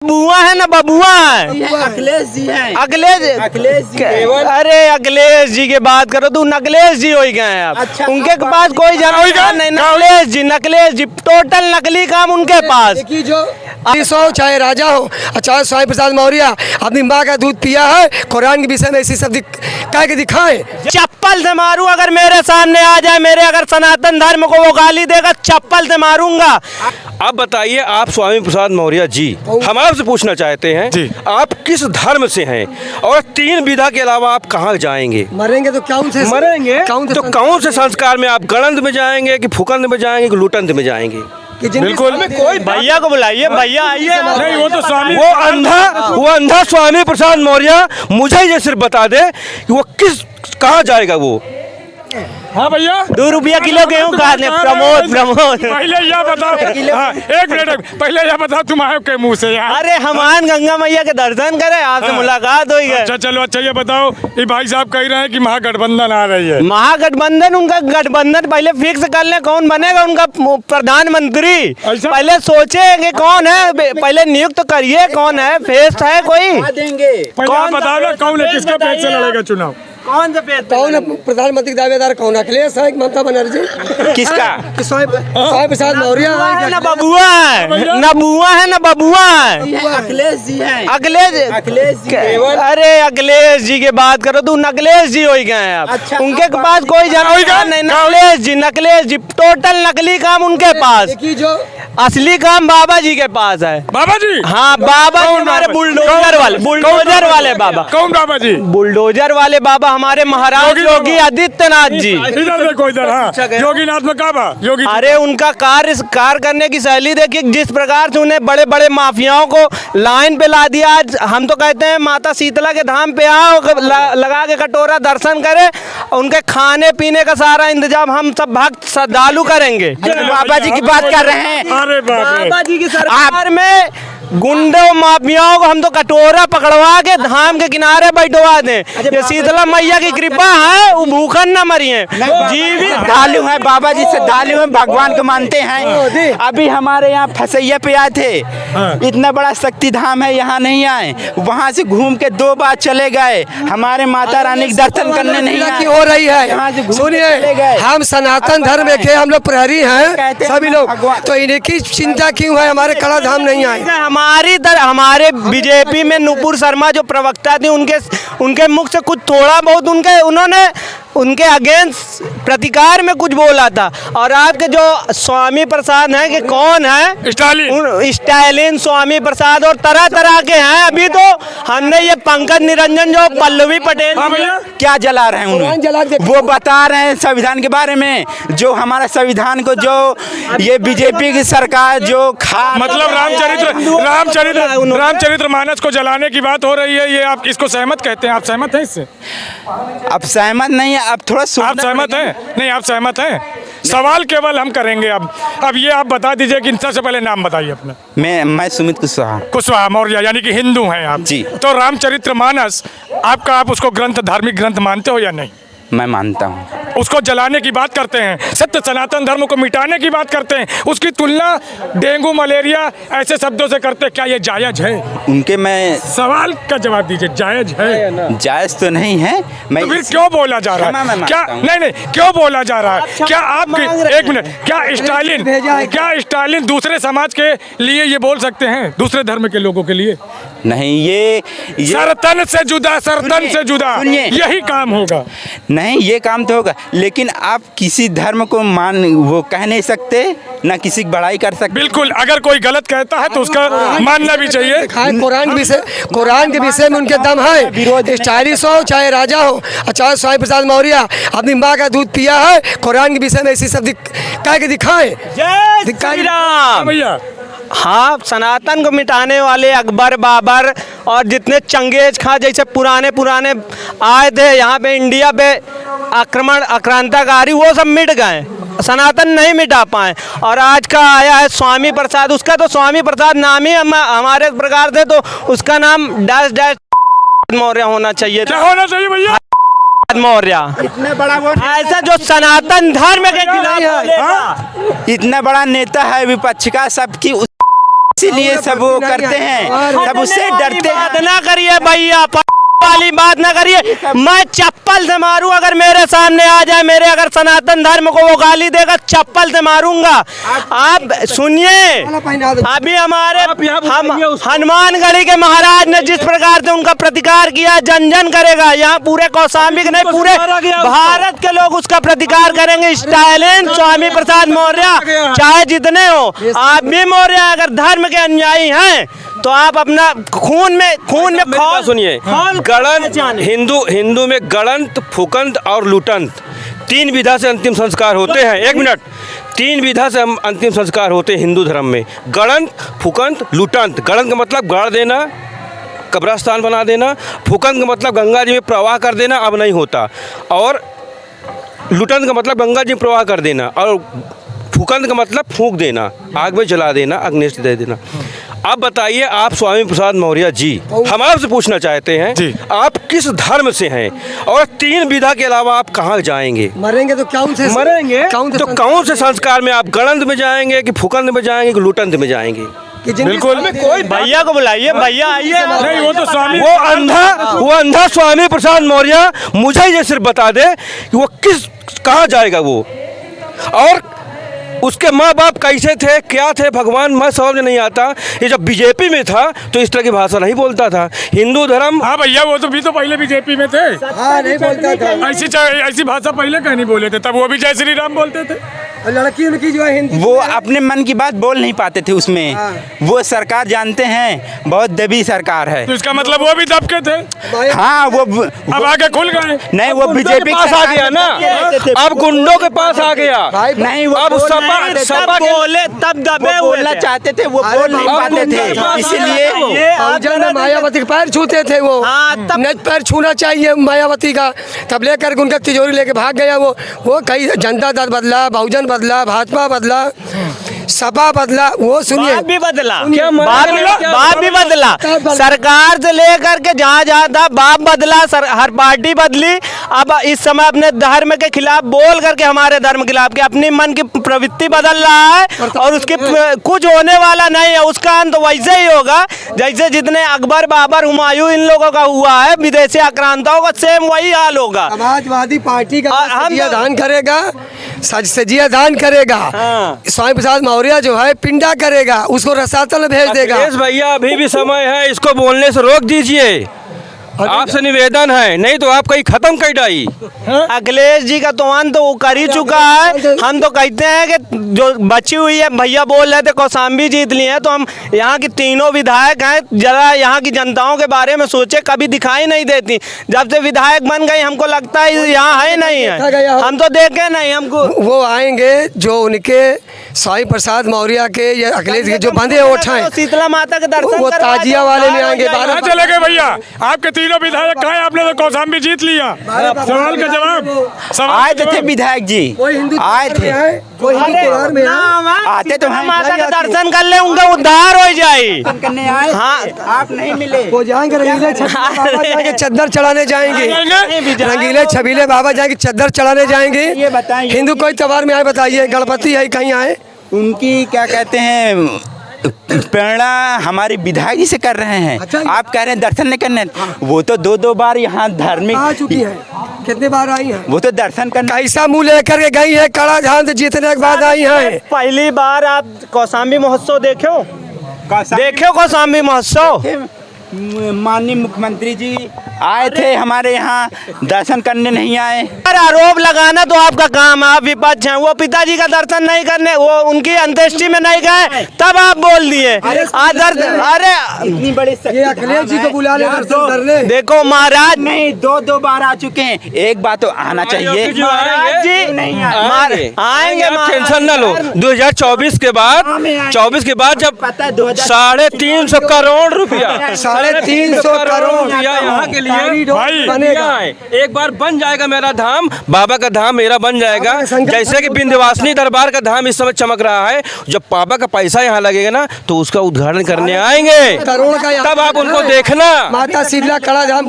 बुआ है ना बबुआ है? अखिलेश जी हैं। अखिलेश जी। अरे अखिलेश जी की बात करो तो नकलेश जी हो गए हैं। अच्छा, उनके पास कोई जानकारी नहीं। नकलेश जी टोटल नकली काम उनके पास। जो चाहे राजा हो चाहे स्वामी प्रसाद मौर्य अपनी माँ का दूध पिया है, कुरान के विषय में ऐसी सब कह के दिखाए। चप्पल से मारूं अगर मेरे सामने आ जाए, मेरे अगर सनातन धर्म को वो गाली देगा चप्पल से मारूंगा। आप बताइए, आप स्वामी प्रसाद मौर्य जी, हम आपसे पूछना चाहते हैं जी, आप किस धर्म से हैं और 3 विधा के अलावा आप कहाँ जाएंगे? मरेंगे तो कौन से मरेंगे तो कौन से संस्कार में? आप गणंद में जाएंगे कि फुकंद में जाएंगे कि लुटंद में जाएंगे? बिल्कुल कोई भैया को बुलाइए, भैया आइए। नहीं, वो तो स्वामी, वो अंधा स्वामी प्रसाद मौर्य मुझे ये सिर्फ बता दे कि वो कहाँ जाएगा वो। हाँ भैया, 2 रुपया किलो गेहूँ खाने। प्रमोद पहले यह बताओ, हाँ, एक मिनट पहले यह बताओ तुम आए के मुँह से यार। अरे हमान गंगा मैया के दर्शन करे, आपसे मुलाकात हुई है। अच्छा चलो, अच्छा ये बताओ, ये भाई साहब कह रहे हैं कि महागठबंधन आ रही है। महागठबंधन, उनका गठबंधन पहले फिक्स कर ले, कौन बनेगा उनका प्रधानमंत्री। पहले सोचे कि कौन है, पहले नियुक्त तो करिए कौन है, फेस है कोई देंगे। कौन बताओ ना, कौन है, किसका पेज से लड़ेगा चुनाव? कौन से पेज? कौन प्रधानमंत्री दावेदार कौन? अखिलेश है, ममता बनर्जी? किसका? स्वामी प्रसाद मौर्य है ना बबुआ है, ना बुआ है ना बबुआ है। अखिलेश जी हैं। अखिलेश जी। अरे अखिलेश जी की बात करो तो नकलेश जी हो गए हैं आप। अच्छा, उनके पास कोई जानकारी नहीं। नकलेश जी टोटल नकली काम उनके पास। जो असली काम बाबा जी के पास है। बाबा जी? हाँ, बाबा जी हमारे बुलडोजर वाले बाबा। कौन बाबा जी? बुलडोजर वाले बाबा हमारे महाराज योगी आदित्यनाथ जी। इधर देखो, इधर। हाँ, योगीनाथ में कहा योगी? अरे उनका कार्य करने की शैली देखिए, जिस प्रकार से उन्हें बड़े बड़े माफियाओं को लाइन पे ला दिया। आज हम तो कहते हैं माता शीतला के धाम पे आओ, लगा के कटोरा दर्शन करे, उनके खाने पीने का सारा इंतजाम हम सब भक्त श्रद्धालु करेंगे। बाबा जी की बात कर रहे हैं। अरे बाबा जी की सरकार में गुंडों माफियाओं को हम तो कटोरा पकड़वा के धाम के किनारे बैठवा दें। ये शीतला मैया की कृपा है, वो भूखन न मरी है। जीवित श्रद्धालु हैं, बाबा जी श्रद्धालु हैं, भगवान को मानते हैं। अभी हमारे यहाँ फसैया पे आए थे, इतना बड़ा शक्ति धाम है, यहाँ नहीं आए, वहाँ से घूम के 2 बार चले गए। हमारे माता रानी के दर्शन करने नहीं आए। हो रही है। सुनिए, हम सनातन धर्म के हम लोग प्रहरी हैं सभी लोग, तो इन्हीं की चिंता क्यों है? हमारे कड़ा धाम नहीं आए। हमारे बीजेपी में नुपुर शर्मा जो प्रवक्ता थी, उनके मुख से कुछ थोड़ा बहुत उन्होंने उनके अगेंस्ट प्रतिकार में कुछ बोला था। और आपके जो स्वामी प्रसाद हैं कि कौन है? स्टालिन स्वामी प्रसाद, और तरह तरह के हैं। अभी तो हमने ये पंकज निरंजन जो पल्लवी पटेल क्या जला रहे हैं उन्हें, वो बता रहे हैं संविधान के बारे में, जो हमारा संविधान को जो ये बीजेपी की सरकार जो मतलब रामचरित्र मानस को जलाने की बात हो रही है, ये आप इसको सहमत कहते हैं? आप सहमत हैं इससे? अब सहमत नहीं है, अब थोड़ा आप सहमत हैं? नहीं, आप सहमत हैं? सवाल केवल हम करेंगे अब ये आप बता दीजिए कि सबसे पहले नाम बताइए अपना। मैं सुमित कुशवाहा मौर्य, यानी कि हिंदू हैं आप जी। तो रामचरित्र मानस आपका, आप उसको धार्मिक ग्रंथ मानते हो या नहीं? मैं मानता हूँ। उसको जलाने की बात करते हैं, सत्य सनातन धर्म को मिटाने की बात करते हैं, उसकी तुलना डेंगू मलेरिया ऐसे शब्दों से करते हैं। क्या ये जायज है? उनके मैं सवाल का जवाब दीजिए, जायज है? जायज तो नहीं है। मैं तो फिर क्यों बोला जा रहा है? क्या नहीं, क्यों बोला जा रहा है? क्या आप एक मिनट, क्या स्टालिन दूसरे समाज के लिए ये बोल सकते हैं, दूसरे धर्म के लोगों के लिए? नहीं, ये सरतन से जुदा यही काम होगा। नहीं, ये काम तो होगा, लेकिन आप किसी धर्म को वो कह नहीं सकते, ना किसी की बड़ाई कर सकते। बिल्कुल, अगर कोई गलत कहता है तो उसका मानना भी चाहिए। कुरान के विषय में उनके दम है। स्टाइलिश हो चाहे राजा हो चाहे स्वामी प्रसाद मौर्य अपनी माँ का दूध पिया है, कुरान के विषय में ऐसी सब कह के दिखाए। जय श्री राम भैया। हाँ, सनातन को मिटाने वाले अकबर, बाबर और जितने चंगेज खां जैसे पुराने आए थे यहाँ पे इंडिया पे आक्रांताकारी, वो सब मिट गए, सनातन नहीं मिटा पाए। और आज का आया है स्वामी प्रसाद, उसका तो स्वामी प्रसाद नाम ही हमारे प्रकार से, तो उसका नाम डैश मौर्य होना चाहिए। क्या होना चाहिए भैया? मौर्य। इतना बड़ा ऐसा जो सनातन धर्म के खिलाफ इतना बड़ा नेता है विपक्ष का, सबकी इसीलिए सब वो करते हैं, सब उससे डरते बात हैं। ना करिए भैया, वाली बात ना करिए। मैं चप्पल से मारूं, अगर मेरे सामने आ जाए, मेरे अगर सनातन धर्म को वो गाली देगा, चप्पल से मारूंगा। आप सुनिए, अभी हमारे हम हनुमानगढ़ी के महाराज ने जिस प्रकार से उनका प्रतिकार किया, जन जन करेगा। यहाँ पूरे कौशाम्बी के नहीं, पूरे भारत के लोग उसका प्रतिकार करेंगे। स्टालिन, स्वामी प्रसाद मौर्य, चाहे जितने हो, आप भी मौर्य अगर धर्म के अनुयायी हैं तो आप अपना खून में खौल सुनिए, गणंत हिंदू में गणंत, फुकंत और लुटंत 3 विधा से अंतिम संस्कार होते हैं। 1 मिनट, 3 विधा से अंतिम संस्कार होते हैं हिंदू धर्म में, गणंत, फुकंत, लुटंत। गणंत का मतलब गाड़ देना, कब्रस्तान बना देना। फुकंत का मतलब गंगा जी में प्रवाह कर देना, अब नहीं होता। और लुटंत का मतलब गंगा जी में प्रवाह कर देना, और फुकंत का मतलब फूंक देना, आग में जला देना, अग्निष्ट दे देना। अब बताइए, आप स्वामी प्रसाद मौर्य जी, हम आपसे पूछना चाहते हैं जी, आप किस धर्म से हैं और 3 विधा के अलावा आप कहाँ जाएंगे? मरेंगे तो कौन से मरेंगे तो कौन से संस्कार में? आप गणंत में जाएंगे कि फुकंत में जाएंगे कि लुटंत में जाएंगे? बिल्कुल। कोई भैया को बुलाइए, भैया आइए। नहीं, वो तो स्वामी, वो अंधा स्वामी प्रसाद मौर्य मुझे ये सिर्फ बता दे कि वो कहाँ जाएगा वो, और उसके माँ बाप कैसे थे, क्या थे, भगवान मैं समझ नहीं आता। ये जब बीजेपी में था तो इस तरह की भाषा नहीं बोलता था। हिंदू धर्म, हाँ भैया, वो तो भी तो पहले बीजेपी में थे। हाँ, नहीं बोलता था। ऐसी भाषा पहले कहीं नहीं बोले थे, तब वो भी जय श्री राम बोलते थे। लड़की उनकी जो है हिंदी, वो अपने मन की बात बोल नहीं पाते थे उसमें। वो सरकार जानते हैं, बहुत दबी सरकार है। तो इसका मतलब वो भी दबके थे। हाँ, वो अब आगे खुल गए। नहीं, वो बीजेपी पास आ गया ना, अब गुंडों के पास आ गया। नहीं, वो अब तब बोले, तब दबे हुए बोलना थे। चाहते थे, वो बोल नहीं पाते थे, इसीलिए बहुजन मायावती के पैर छूते थे वो। नहीं, पैर छूना चाहिए मायावती का। तब लेकर के उनका तिजोरी लेके भाग गया वो कई जनता दल बदला, बहुजन बदला, भाजपा बदला, सपा बदला। वो सुनिए, बाप भी बदला, क्या बाप भी बदला, सरकार से लेकर के जहाँ जहाँ था बाप बदला, हर पार्टी बदली। अब इस समय अपने धर्म के खिलाफ बोल करके, हमारे धर्म के खिलाफ के अपनी मन की प्रवृत्ति बदल रहा है, और उसकी कुछ होने वाला नहीं है। उसका अंत वैसे ही होगा जैसे जितने अकबर, बाबर, हुमायूं इन लोगों का हुआ है, विदेशी आक्रांताओं का सेम वही हाल होगा। समाजवादी पार्टी का हम दान करेगा, सजिया दान करेगा। स्वामी प्रसाद मौर्य जो है पिंडा करेगा, उसको रसातल भेज देगा। अखिलेश भैया, अभी भी समय है, इसको बोलने से रोक दीजिए। आपसे निवेदन है, नहीं तो आप कहीं खत्म कर डाई। अखिलेश जी का तो अंत वो कर ही चुका है। हम तो कहते हैं कि जो बची हुई है, भैया बोल रहे थे कौशाम्बी जीत लिए हैं, तो हम यहाँ की तीनों विधायक हैं, जरा यहाँ की जनताओं के बारे में सोचे, कभी दिखाई नहीं देती। जब से विधायक बन गई हमको लगता है यहाँ है नहीं है, हम तो देखे नहीं। हमको वो आएंगे जो उनके स्वामी प्रसाद मौर्य के या अखिलेश के जो बंधे ओठ हैं, शीतला माता के दर्शन, वो ताजिया वाले में आएंगे। कहाँ चले गए भैया? आपके तीनों विधायक कहाँ हैं? आपने तो कौशाम्बी जीत लिया। सवाल का जवाब। आए थे विधायक जी, आए थे, आते तो हम माता का दर्शन कर ले, उनका उद्धार हो जाए। करने आए, हाँ, आप नहीं मिले। वो जाएंगे रंगीले बाबा जाएंगे, चद्दर चढ़ाने जाएंगे। रंगीले छबीले बाबा जाएंगे, चद्दर चढ़ाने जाएंगे। ये बताइए, हिंदू कोई त्योहार में आए, बताइए, गणपति है कहीं आए? उनकी क्या कहते हैं, प्रेरणा हमारे विधायक जी से कर रहे हैं। अच्छा, आप कह रहे हैं दर्शन नहीं करने, वो तो 2-2 बार यहाँ धार्मिक आ चुकी है, कितने बार आई हैं? वो तो दर्शन करना। कैसा मुंह लेकर के गई है, कड़ा झांझ जीतने के बाद आई हैं। पहली बार आप कौशाम्बी महोत्सव देखो कौशाम्बी महोत्सव। माननीय मुख्यमंत्री जी आए थे हमारे यहाँ, दर्शन करने नहीं आए। आरोप लगाना तो आपका काम है, आप विपक्ष हैं। वो पिताजी का दर्शन नहीं करने, वो उनकी अंत्येष्टि में नहीं गए, तब आप बोल दिए। अरे इतनी बड़ी ये अखिलेश जी को बुला ले दर्शन करने। देखो महाराज, नहीं, 2-2 बार आ चुके हैं, एक बात तो आना चाहिए। महाराज जी आएंगे, टेंशन ना लो। 2024 के बाद, 24 के बाद जब 350 करोड़ रुपया, 350 करोड़ रुपया यहाँ के लिए भाई बनेगा। एक बार बन जाएगा मेरा धाम, बाबा का धाम मेरा बन जाएगा। जैसे कि विंध्यवासिनी दरबार का धाम इस समय चमक रहा है, जब बाबा का पैसा यहाँ लगेगा ना तो उसका उद्घाटन करने आएंगे, करोड़ का, तब आप उनको देखना। माता शीतला कड़ा धाम